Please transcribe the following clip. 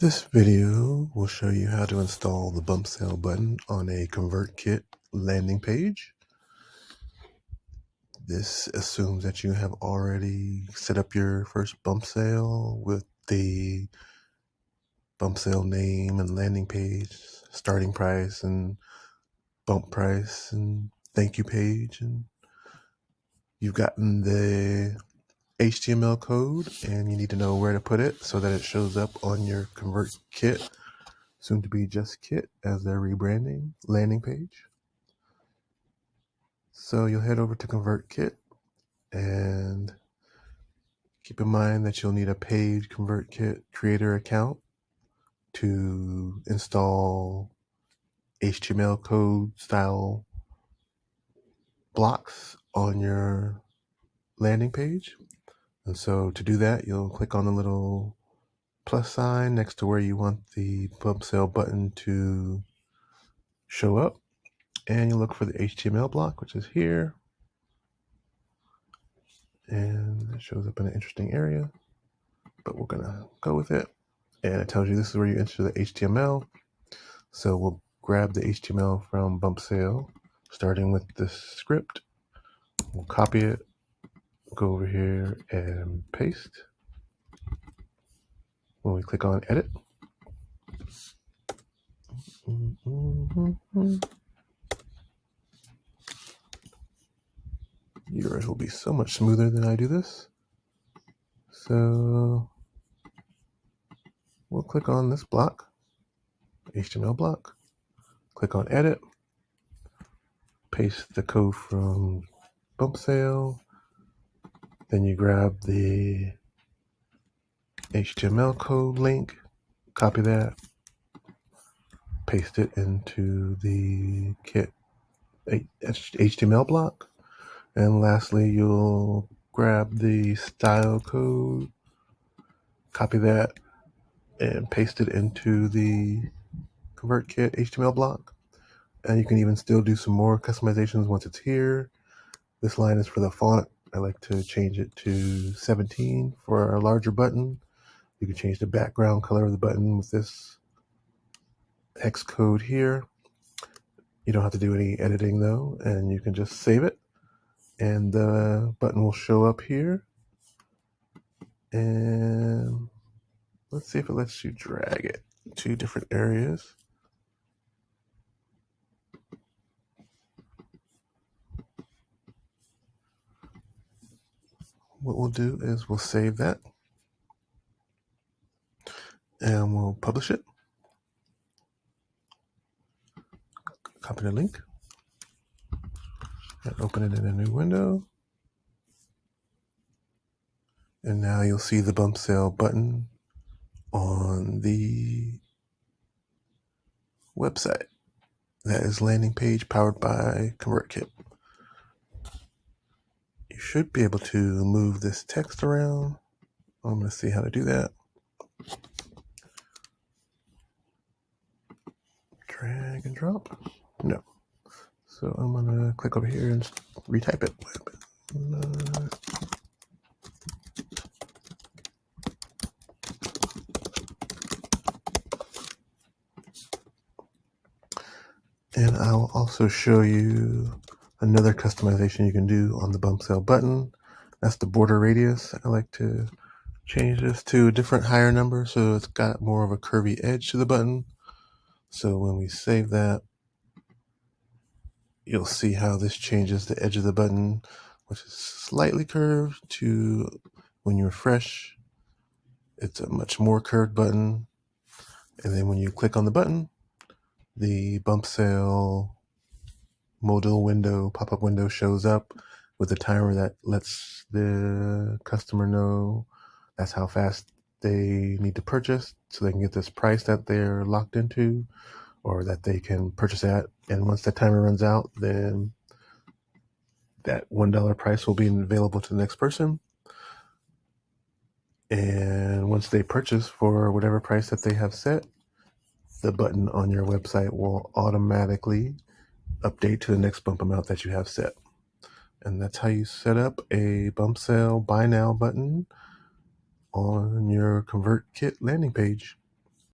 This video will show you how to install the Bumpsale button on a ConvertKit landing page. This assumes that you have already set up your first bump sale with the bump sale name and landing page, starting price and bump price and thank you page, and you've gotten the HTML code and you need to know where to put it so that it shows up on your ConvertKit, soon to be just Kit as their rebranding landing page. So you'll head over to ConvertKit and keep in mind that you'll need a paid ConvertKit creator account to install HTML code style blocks on your landing page. And so to do that, you'll click on the little plus sign next to where you want the Bumpsale button to show up, and you look for the HTML block, which is here, and it shows up in an interesting area, but we're gonna go with it. And it tells you this is where you enter the HTML. So we'll grab the HTML from Bumpsale, starting with the script. We'll copy it, go over here and paste. When we click on edit, yours will be so much smoother than I do this. So we'll click on this block, HTML block, click on edit, paste the code from Bumpsale, then you grab the HTML code link, copy that, paste it into the Kit HTML block, and lastly you'll grab the style code, copy that, and paste it into the ConvertKit HTML block. And you can even still do some more customizations once it's here. This line is for the font. I like to change it to 17 for a larger button. You can change the background color of the button with this hex code here. You don't have to do any editing though, and you can just save it, and the button will show up here. And let's see if it lets you drag it to different areas. What we'll do is we'll save that and we'll publish it. Copy the link and open it in a new window. And now you'll see the Bumpsale button on the website. That is landing page powered by ConvertKit. You should be able to move this text around. I'm going to see how to do that. Drag and drop. No. So I'm going to click over here and retype it. And I'll also show you another customization you can do on the Bumpsale button. That's the border radius. I like to change this to a different higher number so it's got more of a curvy edge to the button. So when we save that, you'll see how this changes the edge of the button, which is slightly curved, to when you refresh, it's a much more curved button. And then when you click on the button, the Bumpsale modal window, pop-up window shows up with a timer that lets the customer know that's how fast they need to purchase so they can get this price that they're locked into or that they can purchase at. And once that timer runs out, then that $1 price will be available to the next person. And once they purchase for whatever price that they have set, the button on your website will automatically update to the next bump amount that you have set. And that's how you set up a Bumpsale Buy Now button on your ConvertKit landing page.